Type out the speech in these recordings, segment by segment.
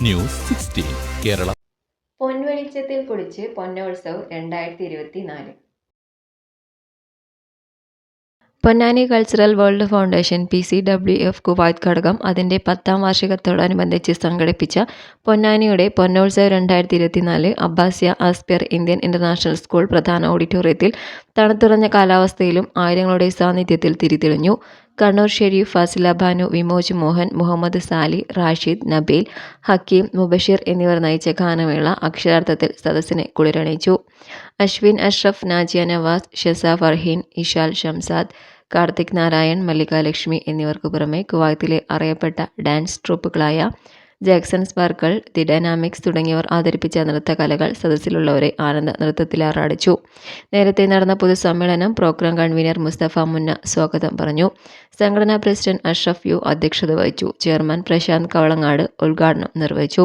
News 16 Kerala. പൊൻവെളിച്ചത്തിൽ കുളിച്ച് പൊന്നോത്സവ് 2024. Ponnani cultural world foundation PCWF Kuwait ഘടകം അതിൻ്റെ 10ാം വാർഷികത്തോടനുബന്ധിച്ച് സംഘടിപ്പിച്ച പൊന്നാനിയുടെ പൊന്നോത്സവ് 2024 അബ്ബാസിയ ആസ്പിയർ ഇന്ത്യൻ ഇന്റർനാഷണൽ സ്കൂൾ പ്രധാന ഓഡിറ്റോറിയത്തിൽ തണുത്തുറഞ്ഞ കാലാവസ്ഥയിലും ആയിരങ്ങളുടെ സാന്നിധ്യത്തിൽ തിരിതെളിഞ്ഞു. കണ്ണൂർ ഷെരീഫ്, ഫാസില ബാനു, വിമോജ് മോഹൻ, മുഹമ്മദ് സാലി, റാഷിദ്, നബീൽ, ഹക്കീം, മുബഷിർ എന്നിവർ നയിച്ച ഗാനമേള അക്ഷരാർത്ഥത്തിൽ സദസ്സിനെ കുളിരണിയിച്ചു. അശ്വിൻ, അഷ്റഫ്, നാജിയ നവാസ്, ഷെസ ഫർഹീൻ, ഇഷാൽ ഷംസാദ്, കാർത്തിക് നാരായൺ, മല്ലിക ലക്ഷ്മി എന്നിവർക്കു പുറമെ കുവൈത്തിലെ അറിയപ്പെട്ട ഡാൻസ് ട്രൂപ്പുകളായ ജാക്സൺ സ്പാർക്കിൾ, ദി ഡൈനാമിക്സ് തുടങ്ങിയവർ അവതരിപ്പിച്ച നൃത്തകലകൾ സദസ്സിലുള്ളവരെ ആനന്ദ നൃത്തത്തിലാറാടിച്ചു. നേരത്തെ നടന്ന പൊതുസമ്മേളനം പ്രോഗ്രാം കൺവീനർ മുസ്തഫ മുന്ന സ്വാഗതം പറഞ്ഞു. സംഘടനാ പ്രസിഡന്റ് അഷ്റഫ് യു അധ്യക്ഷത വഹിച്ചു. ചെയർമാൻ പ്രശാന്ത് കവളങ്ങാട് ഉദ്ഘാടനം നിർവഹിച്ചു.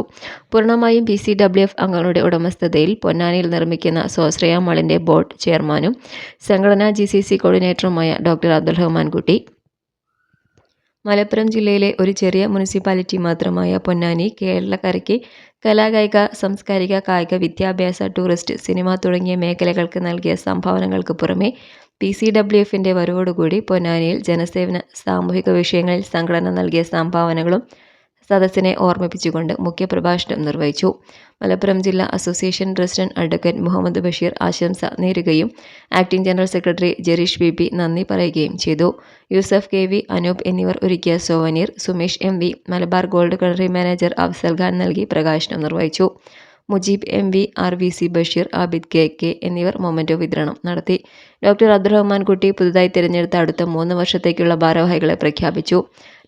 പൂർണ്ണമായും PCWF അംഗങ്ങളുടെ ഉടമസ്ഥതയിൽ പൊന്നാനിയിൽ നിർമ്മിക്കുന്ന സ്വാശ്രയ മാളിന്റെ ബോർഡ് ചെയർമാനും സംഘടനാ GCC കോർഡിനേറ്ററുമായ ഡോക്ടർ അബ്ദുൽ റഹ്മാൻ കുട്ടി. മലപ്പുറം ജില്ലയിലെ ഒരു ചെറിയ മുനിസിപ്പാലിറ്റി മാത്രമായ പൊന്നാനി കേരളക്കരയ്ക്ക് കലാകായിക, സാംസ്കാരിക, കായിക, വിദ്യാഭ്യാസ, ടൂറിസ്റ്റ്, സിനിമ തുടങ്ങിയ മേഖലകൾക്ക് നൽകിയ സംഭാവനകൾക്ക് പുറമെ PCWFന്റെ വരവോടുകൂടി പൊന്നാനിയിൽ ജനസേവന, സാമൂഹിക വിഷയങ്ങളിൽ സംഘടന നൽകിയ സംഭാവനകളും സദസ്സിനെ ഓർമ്മിപ്പിച്ചുകൊണ്ട് മുഖ്യപ്രഭാഷണം നിർവഹിച്ചു. മലപ്പുറം ജില്ലാ association president advocate Muhammad Basheer ആശംസ നേരുകയും acting general secretary Jereesh BP നന്ദി പറയുകയും ചെയ്തു. യൂസഫ് KV, അനൂപ് എന്നിവർ ഒരുക്കിയ souvenir, Sumesh MV, Malabar Gold country manager Afsal Khan നൽകി പ്രകാശനം നിർവഹിച്ചു. Mujeeb MV, RVC Basheer, Abid KK എന്നിവർ മൊമെന്റോ വിതരണം നടത്തി. ഡോക്ടർ അബ്ദുൽ റഹ്മാൻ കുട്ടി പുതുതായി തിരഞ്ഞെടുത്ത അടുത്ത 3 വർഷത്തേക്കുള്ള ഭാരവാഹികളെ പ്രഖ്യാപിച്ചു.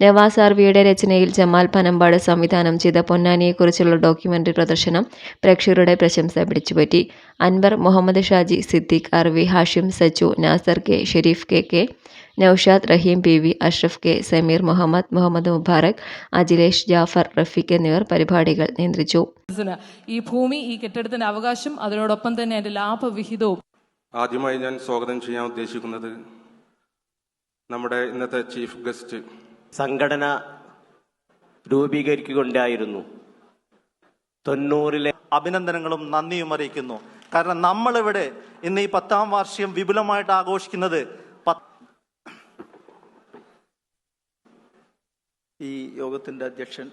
നവാസ് RVയുടെ രചനയിൽ ജമാൽ പനമ്പാട് സംവിധാനം ചെയ്ത പൊന്നാനിയെക്കുറിച്ചുള്ള ഡോക്യുമെന്ററി പ്രദർശനം പ്രേക്ഷകരുടെ പ്രശംസ പിടിച്ചുപറ്റി. Anwar, Muhammad Shaji, Siddique, RV, Hashim, Sachu, Nasar K, Sharif KK, Naushad, റഹീം PV, അഷ്റഫ് K, സമീർ മുഹമ്മദ്, മുഹമ്മദ് മുബാറക്, അജിലേഷ്, ജാഫർ, റഫീഖ് എന്നിവർ പരിപാടികൾ നിയന്ത്രിച്ചു. ഈ ഭൂമി, ഈ കെട്ടിടത്തിന്റെ അവകാശം, അതിനോടൊപ്പം തന്നെ അതിന്റെ ലാഭവിഹിതവും. ആദ്യമായി ഞാൻ സ്വാഗതം ചെയ്യാൻ ഉദ്ദേശിക്കുന്നത് നമ്മുടെ ഇന്നത്തെ ചീഫ് ഗസ്റ്റ്. സംഘടന രൂപീകരിക്കുകയുണ്ടായിരുന്നു 90-ലെ. അഭിനന്ദനങ്ങളും നന്ദിയും അറിയിക്കുന്നു. കാരണം നമ്മളിവിടെ ഇന്ന് ഈ 10ാം വാർഷികം വിപുലമായിട്ട് ആഘോഷിക്കുന്നത് ഈ യോഗത്തിൻ്റെ അധ്യക്ഷൻ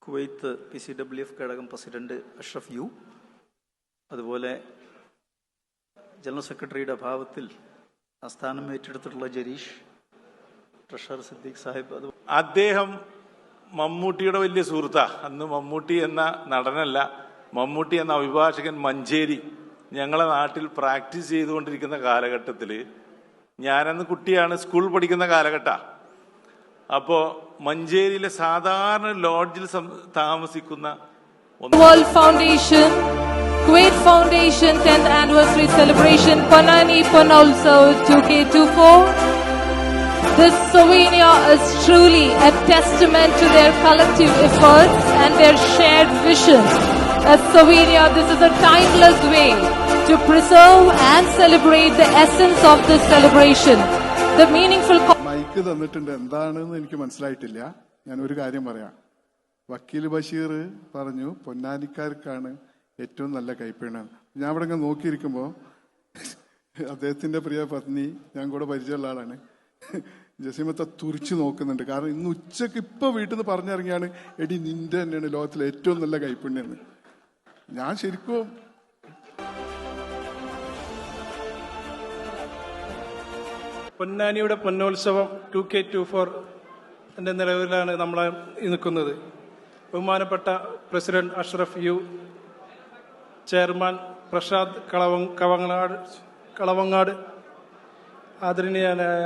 കുവൈത്ത് PCWF ഘടകം പ്രസിഡന്റ് അഷ്റഫ് യു, അതുപോലെ ജനറൽ സെക്രട്ടറിയുടെ അഭാവത്തിൽ സ്ഥാനം ഏറ്റെടുത്തിട്ടുള്ള ജരീഷ്, ട്രഷറർ സിദ്ദീഖ് സാഹിബ്. അദ്ദേഹം മമ്മൂട്ടിയുടെ വലിയ സുഹൃത്താ. അന്ന് മമ്മൂട്ടി എന്ന നടനല്ല, മമ്മൂട്ടി എന്ന അഭിഭാഷകൻ മഞ്ചേരി ഞങ്ങളെ നാട്ടിൽ പ്രാക്ടീസ് ചെയ്തുകൊണ്ടിരിക്കുന്ന കാലഘട്ടത്തിൽ, ഞാനന്ന് കുട്ടിയാണ്, സ്കൂൾ പഠിക്കുന്ന കാലഘട്ടമാണ്. അപ്പോൾ മഞ്ചേരിയിലെ സാധാരണ ലോഡ്ജിൽ താമസിക്കുന്ന World Foundation, Kuwait Foundation 10th Anniversary Celebration, Ponani Ponolsove 2K24. This souvenir is truly a testament to their collective efforts and their shared vision. A souvenir, this is a timeless way to preserve and celebrate the essence of this celebration. The meaningful mic തന്നിട്ടുണ്ട്, എന്താണെന്ന് എനിക്ക് മനസ്സിലായിട്ടില്ല. ഞാൻ ഒരു കാര്യം പറയാം. വക്കീൽ ബഷീർ പറഞ്ഞു പൊന്നാനിക്കാർക്കാണ് ഏറ്റവും നല്ല കൈപ്പേണ്. ഞാൻ അവിടെ ഇങ്ങനെ നോക്കിയിരിക്കുമ്പോൾ അദ്ദേഹത്തിന്റെ പ്രിയ പത്നി, ഞാൻ കൂടെ പരിചയമുള്ള ആളാണ്, ജസീമത്തെ തുറിച്ച് നോക്കുന്നുണ്ട്. കാരണം ഇന്ന് ഉച്ചക്ക് ഇപ്പൊ വീട്ടിൽ നിന്ന് പറഞ്ഞിറങ്ങിയാണ്, എടി നിന്റെ തന്നെയാണ് ലോകത്തിലെ ഏറ്റവും നല്ല കൈപ്പുണ്യെന്ന്. ഞാൻ ശരിക്കും പൊന്നാനിയുടെ പൊന്നോത്സവം 2K24 നിലവിലാണ് നമ്മൾ നിൽക്കുന്നത്. ബഹുമാനപ്പെട്ട president Ashraf U, chairman Prashant Kalavangad, ആദരണീയനായ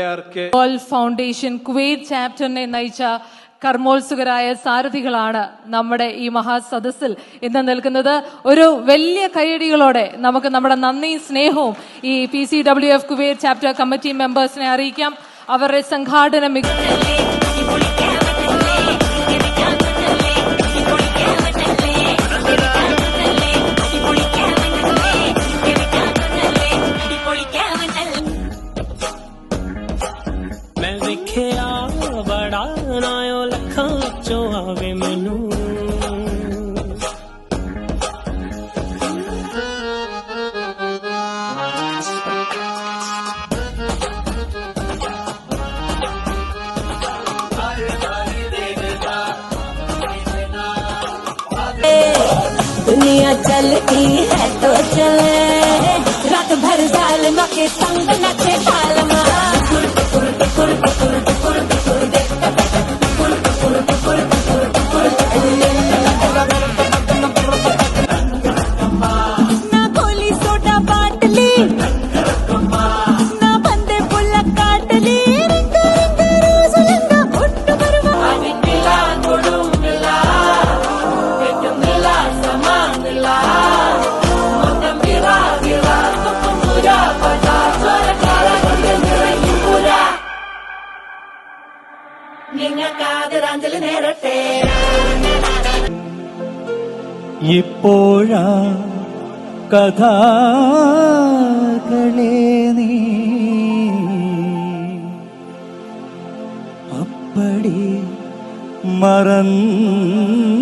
ARK വേൾഡ് ഫൗണ്ടേഷൻ കുവൈറ്റ് ചാപ്റ്ററിനെ നയിച്ച കർമ്മോത്സുകരായ സാരഥികളാണ് നമ്മുടെ ഈ മഹാസദസ്സിൽ ഇന്ന് നിൽക്കുന്നത്. ഒരു വലിയ കൈയടികളോടെ നമുക്ക് നമ്മുടെ നന്ദിയും സ്നേഹവും ഈ PCWF കുവൈറ്റ് ചാപ്റ്റർ കമ്മിറ്റി മെമ്പേഴ്സിനെ അറിയിക്കാം. അവരുടെ സംഘാടന बड़ा नायो लखा जो आवे मैनू दुनिया चलती है तो चले रात भर जालमा के संग नचे पालमा ना गोली सोडा बांट ली ना बंदे पुल्ला काट ली रिंग रिंग रोज लंगा उठ मरवा मिला गुडू मिला एक मिला समा मिला मत मिला गिरा तो पूरा पता चोर काला पूरा നിങ്ങൾക്കാദരാഞ്ജലി നേരട്ടെ ഇപ്പോഴാ കഥാകളെ നീ അപ്പടി മറന്ന്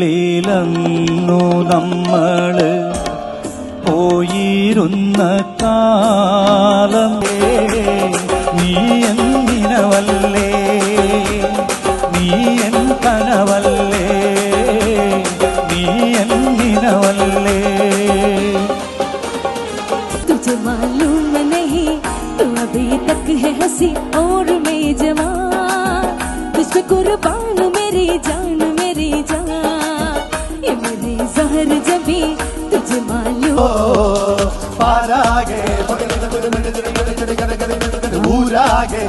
ഓത്തുപള്ളിയിലന്നു നമ്മള് പോയിരുന്ന കാലം നീ എന്നിനവല്ലേ നീ എൻ കനവല്ലേ നീ എന്നിനവല്ലേ तुझे मालूम नहीं तू अभी तक है हंसी और मैं जवान तुझ पे कुर्बान मेरी जान ये मेरी जहर जबी तुझे मालूम പാരാകെ ഊരാകെ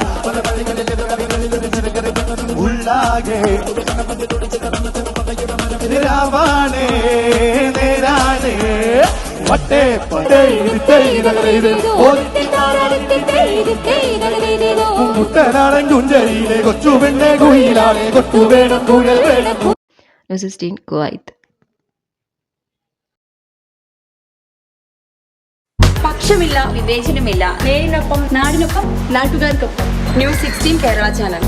ഉള്ളാകെ രാവാണേ നേരാണേ വട്ടേ പട്ടേ മുട്ടനാടൻ കുഞ്ചരിയിലെ കൊച്ചു പെണ്ണെ കുയിലാളെ കൊട്ടു വേണം കുഴൽ വേണം. News 16 Kuwait. പക്ഷമില്ല, വിവേചനമില്ല. നേരിനൊപ്പം, നാടിനൊപ്പം, നാട്ടുകാർക്കൊപ്പം. News 16 Kerala channel.